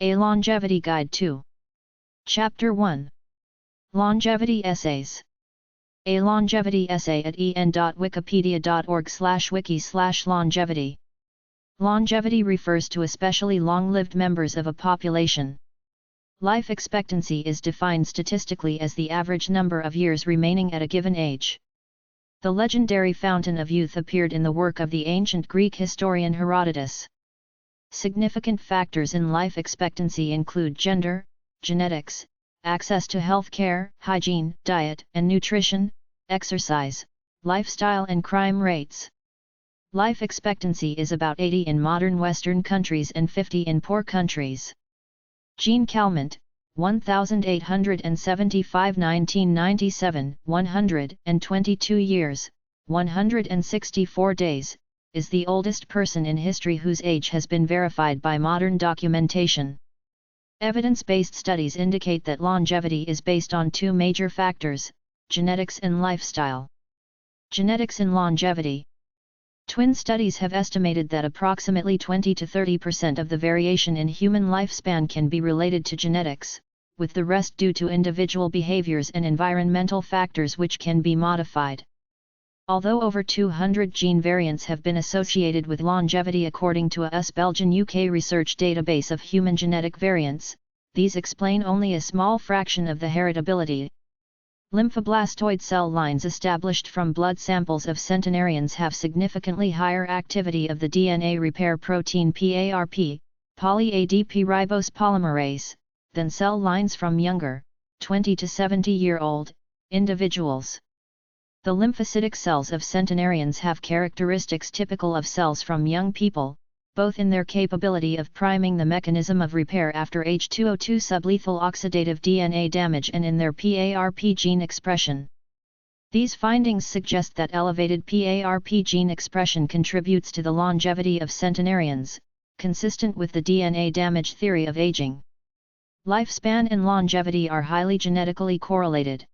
A Longevity Guide 2. Chapter 1. Longevity Essays. A longevity essay at en.wikipedia.org/wiki/longevity. Longevity refers to especially long-lived members of a population. Life expectancy is defined statistically as the average number of years remaining at a given age. The legendary fountain of youth appeared in the work of the ancient Greek historian Herodotus. Significant factors in life expectancy include gender, genetics, access to health care, hygiene, diet and nutrition, exercise, lifestyle and crime rates. Life expectancy is about 80 in modern Western countries and 50 in poor countries. Jean Calment, 1875 1997, 122 years, 164 days, is the oldest person in history whose age has been verified by modern documentation. Evidence-based studies indicate that longevity is based on two major factors, genetics and lifestyle. Genetics and longevity. Twin studies have estimated that approximately 20 to 30% of the variation in human lifespan can be related to genetics, with the rest due to individual behaviors and environmental factors which can be modified. Although over 200 gene variants have been associated with longevity according to a US-Belgian-UK research database of human genetic variants, these explain only a small fraction of the heritability. Lymphoblastoid cell lines established from blood samples of centenarians have significantly higher activity of the DNA repair protein PARP, poly-ADP ribose polymerase, than cell lines from younger, 20 to 70-year-old, individuals. The lymphocytic cells of centenarians have characteristics typical of cells from young people, both in their capability of priming the mechanism of repair after H2O2 sublethal oxidative DNA damage and in their PARP gene expression. These findings suggest that elevated PARP gene expression contributes to the longevity of centenarians, consistent with the DNA damage theory of aging. Lifespan and longevity are highly genetically correlated.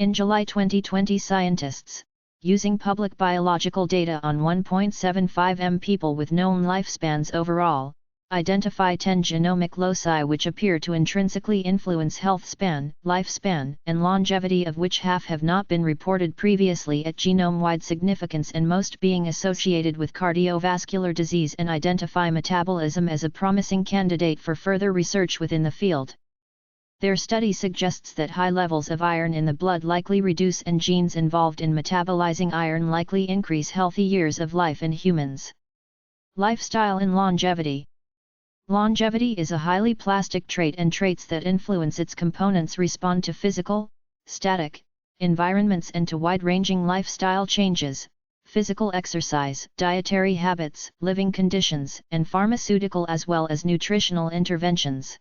In July 2020, scientists, using public biological data on 1.75 million people with known lifespans overall, identify 10 genomic loci which appear to intrinsically influence health span, lifespan, and longevity, of which half have not been reported previously at genome-wide significance and most being associated with cardiovascular disease, and identify metabolism as a promising candidate for further research within the field. Their study suggests that high levels of iron in the blood likely reduce and genes involved in metabolizing iron likely increase healthy years of life in humans. Lifestyle and longevity. Longevity is a highly plastic trait, and traits that influence its components respond to physical, static, environments and to wide-ranging lifestyle changes, physical exercise, dietary habits, living conditions, and pharmaceutical as well as nutritional interventions.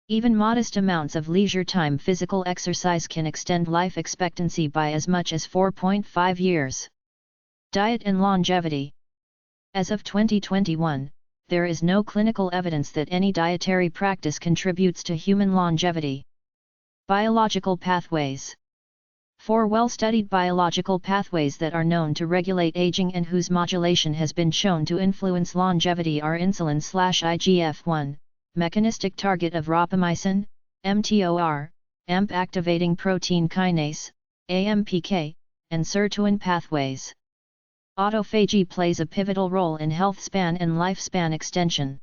Even modest amounts of leisure time physical exercise can extend life expectancy by as much as 4.5 years. Diet and longevity. As of 2021, there is no clinical evidence that any dietary practice contributes to human longevity. Biological pathways. 4 well-studied biological pathways that are known to regulate aging and whose modulation has been shown to influence longevity are insulin/IGF-1, mechanistic target of rapamycin, mTOR, AMP activating protein kinase, AMPK, and sirtuin pathways. Autophagy plays a pivotal role in health span and lifespan extension.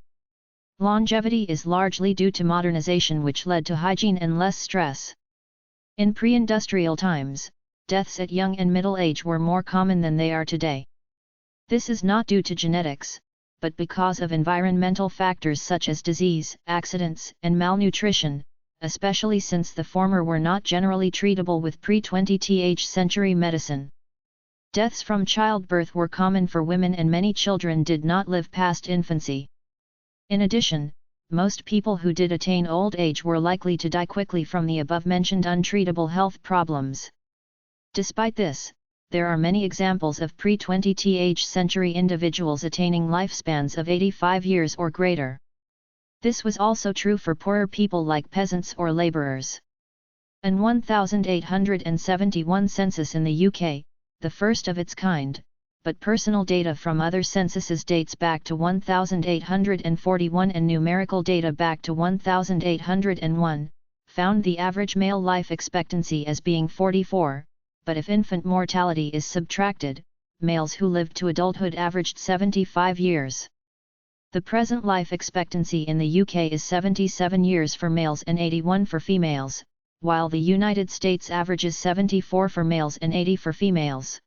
Longevity is largely due to modernization, which led to hygiene and less stress. In pre-industrial times, deaths at young and middle age were more common than they are today. This is not due to genetics, but because of environmental factors such as disease, accidents, and malnutrition, especially since the former were not generally treatable with pre-20th century medicine. Deaths from childbirth were common for women, and many children did not live past infancy. In addition, most people who did attain old age were likely to die quickly from the above-mentioned untreatable health problems. Despite this, there are many examples of pre-20th century individuals attaining lifespans of 85 years or greater. This was also true for poorer people like peasants or labourers. An 1871 census in the UK, the first of its kind, but personal data from other censuses dates back to 1841 and numerical data back to 1801, found the average male life expectancy as being 44, but if infant mortality is subtracted, males who lived to adulthood averaged 75 years. The present life expectancy in the UK is 77 years for males and 81 for females, while the United States averages 74 for males and 80 for females.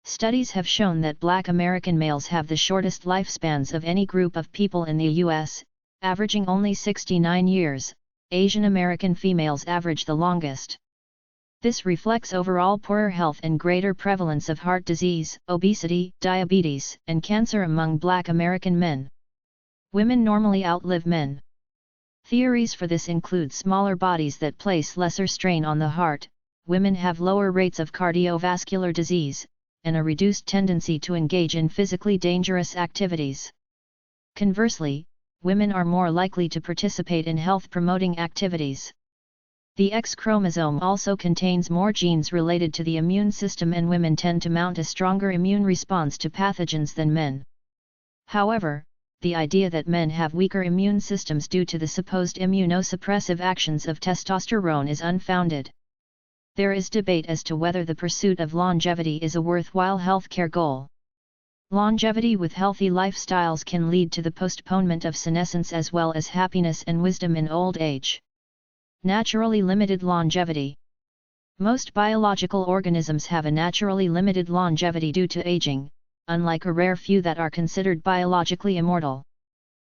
Studies have shown that Black American males have the shortest lifespans of any group of people in the US, averaging only 69 years. Asian American females average the longest. This reflects overall poorer health and greater prevalence of heart disease, obesity, diabetes, and cancer among Black American men. Women normally outlive men. Theories for this include smaller bodies that place lesser strain on the heart, women have lower rates of cardiovascular disease, and a reduced tendency to engage in physically dangerous activities. Conversely, women are more likely to participate in health-promoting activities. The X chromosome also contains more genes related to the immune system, and women tend to mount a stronger immune response to pathogens than men. However, the idea that men have weaker immune systems due to the supposed immunosuppressive actions of testosterone is unfounded. There is debate as to whether the pursuit of longevity is a worthwhile healthcare goal. Longevity with healthy lifestyles can lead to the postponement of senescence as well as happiness and wisdom in old age. Naturally limited longevity. Most biological organisms have a naturally limited longevity due to aging, unlike a rare few that are considered biologically immortal.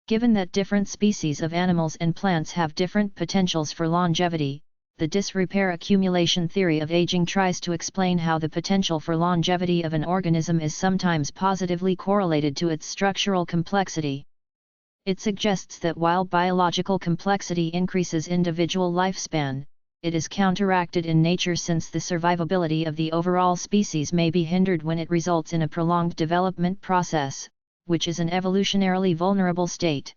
Given that different species of animals and plants have different potentials for longevity, the disrepair accumulation theory of aging tries to explain how the potential for longevity of an organism is sometimes positively correlated to its structural complexity. It suggests that while biological complexity increases individual lifespan, it is counteracted in nature, since the survivability of the overall species may be hindered when it results in a prolonged development process, which is an evolutionarily vulnerable state.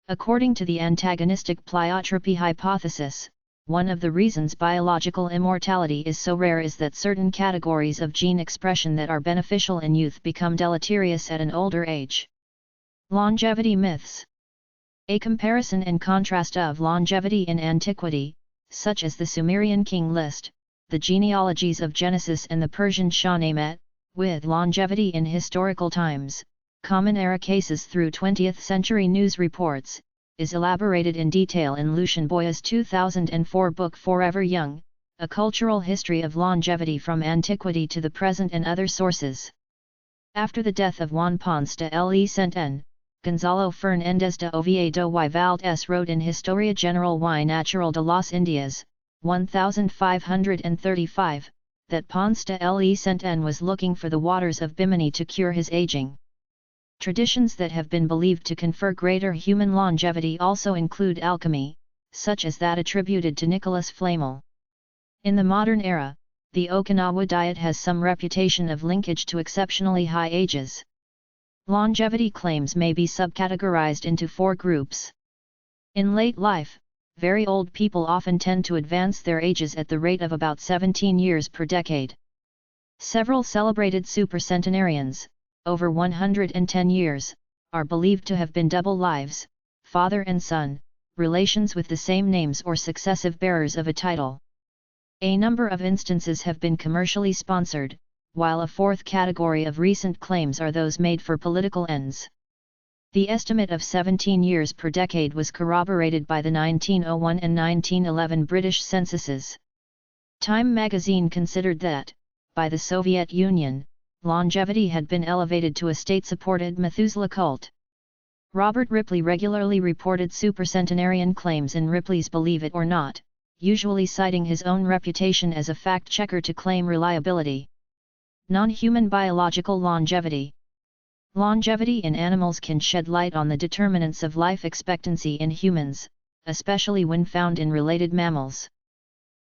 According to the antagonistic pleiotropy hypothesis, one of the reasons biological immortality is so rare is that certain categories of gene expression that are beneficial in youth become deleterious at an older age. Longevity myths. A comparison and contrast of longevity in antiquity, such as the Sumerian king list, the genealogies of Genesis and the Persian Shahnamet, with longevity in historical times, common era cases through 20th century news reports, is elaborated in detail in Lucien Boya's 2004 book Forever Young, A Cultural History of Longevity from Antiquity to the Present and Other Sources. After the death of Juan Ponce de Lecenten, Gonzalo Fernández de Oviedo y Valdés wrote in Historia General y Natural de las Indias, 1535, that Ponce de Lecenten was looking for the waters of Bimini to cure his aging. Traditions that have been believed to confer greater human longevity also include alchemy, such as that attributed to Nicholas Flamel. In the modern era, the Okinawa diet has some reputation of linkage to exceptionally high ages. Longevity claims may be subcategorized into 4 groups. In late life, very old people often tend to advance their ages at the rate of about 17 years per decade. Several celebrated supercentenarians, over 110 years, are believed to have been double lives, father and son, relations with the same names or successive bearers of a title. A number of instances have been commercially sponsored, while a 4th category of recent claims are those made for political ends. The estimate of 17 years per decade was corroborated by the 1901 and 1911 British censuses. Time magazine considered that, by the Soviet Union, longevity had been elevated to a state-supported Methuselah cult. Robert Ripley regularly reported supercentenarian claims in Ripley's Believe It or Not, usually citing his own reputation as a fact-checker to claim reliability. Non-human biological longevity. Longevity in animals can shed light on the determinants of life expectancy in humans, especially when found in related mammals.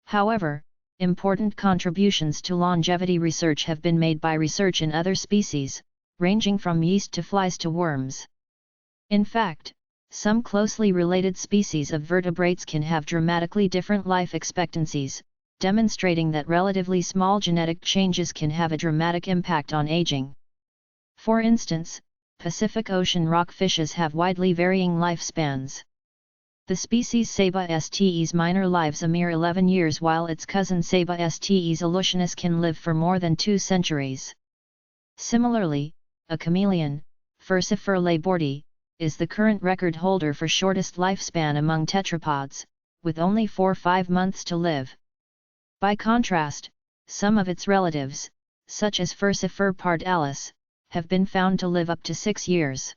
However, important contributions to longevity research have been made by research in other species, ranging from yeast to flies to worms. In fact, some closely related species of vertebrates can have dramatically different life expectancies, demonstrating that relatively small genetic changes can have a dramatic impact on aging. For instance, Pacific Ocean rockfishes have widely varying lifespans. The species Saba sts minor lives a mere 11 years while its cousin Saba sts aleutianus can live for more than 2 centuries. Similarly, a chameleon, Furcifer labordi, is the current record holder for shortest lifespan among tetrapods, with only 4-5 months to live. By contrast, some of its relatives, such as Furcifer pardalis, have been found to live up to 6 years.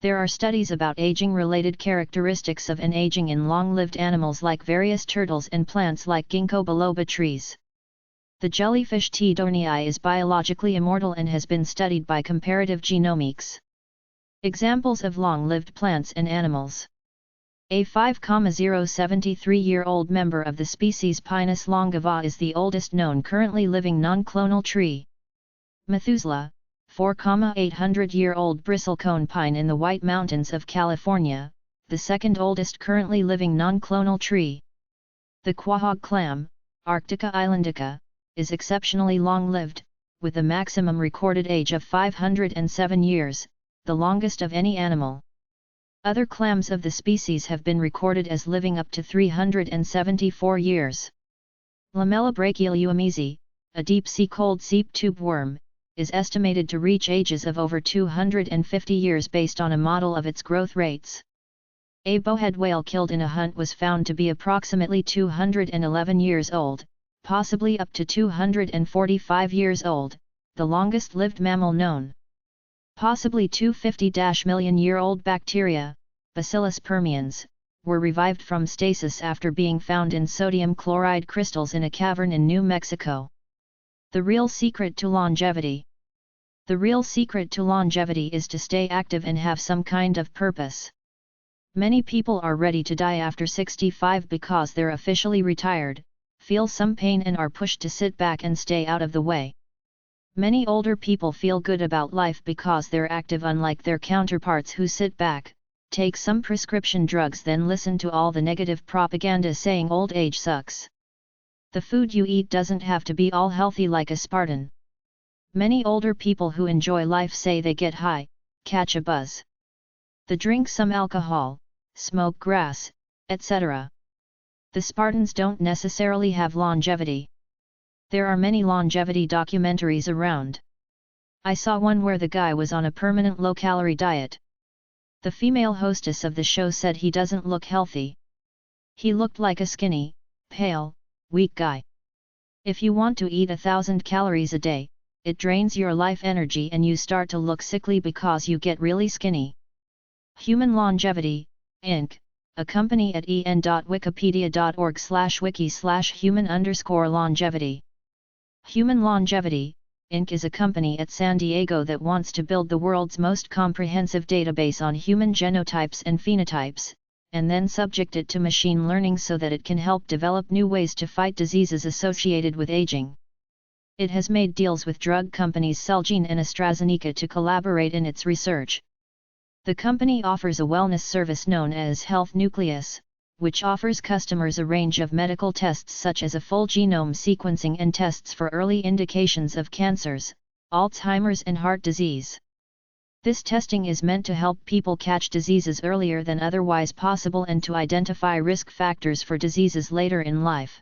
There are studies about aging-related characteristics of an aging in long-lived animals like various turtles and plants like ginkgo biloba trees. The jellyfish T. dornii is biologically immortal and has been studied by comparative genomics. Examples of long-lived plants and animals. A 5,073-year-old member of the species Pinus longeva is the oldest known currently living non-clonal tree. Methuselah, 4,800-year-old bristlecone pine in the White Mountains of California, the second oldest currently living non-clonal tree. The quahog clam, Arctica islandica, is exceptionally long-lived, with a maximum recorded age of 507 years, the longest of any animal. Other clams of the species have been recorded as living up to 374 years. Lamellabrachialuamese, a deep-sea cold seep tube worm, is estimated to reach ages of over 250 years based on a model of its growth rates. A bowhead whale killed in a hunt was found to be approximately 211 years old, possibly up to 245 years old, the longest-lived mammal known. Possibly 250-million-year-old bacteria, Bacillus permians, were revived from stasis after being found in sodium chloride crystals in a cavern in New Mexico. The real secret to longevity. The real secret to longevity is to stay active and have some kind of purpose. Many people are ready to die after 65 because they're officially retired, feel some pain and are pushed to sit back and stay out of the way. Many older people feel good about life because they're active, unlike their counterparts who sit back, take some prescription drugs, then listen to all the negative propaganda saying old age sucks. The food you eat doesn't have to be all healthy like aspartame. Many older people who enjoy life say they get high, catch a buzz. They drink some alcohol, smoke grass, etc. The Spartans don't necessarily have longevity. There are many longevity documentaries around. I saw one where the guy was on a permanent low-calorie diet. The female hostess of the show said he doesn't look healthy. He looked like a skinny, pale, weak guy. If you want to eat 1,000 calories a day, it drains your life energy and you start to look sickly because you get really skinny. Human Longevity, Inc., a company at en.wikipedia.org/wiki/human_longevity. Human Longevity, Inc. is a company at San Diego that wants to build the world's most comprehensive database on human genotypes and phenotypes, and then subject it to machine learning so that it can help develop new ways to fight diseases associated with aging. It has made deals with drug companies Celgene and AstraZeneca to collaborate in its research. The company offers a wellness service known as Health Nucleus, which offers customers a range of medical tests such as a full genome sequencing and tests for early indications of cancers, Alzheimer's and heart disease. This testing is meant to help people catch diseases earlier than otherwise possible and to identify risk factors for diseases later in life.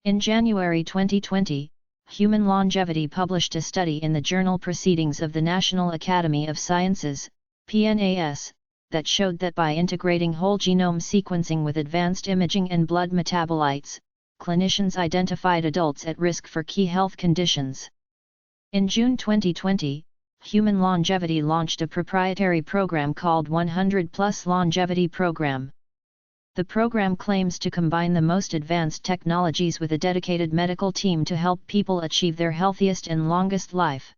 In January 2020, Human Longevity published a study in the journal Proceedings of the National Academy of Sciences, PNAS, that showed that by integrating whole genome sequencing with advanced imaging and blood metabolites, clinicians identified adults at risk for key health conditions. In June 2020, Human Longevity launched a proprietary program called 100+ Longevity Program. The program claims to combine the most advanced technologies with a dedicated medical team to help people achieve their healthiest and longest life.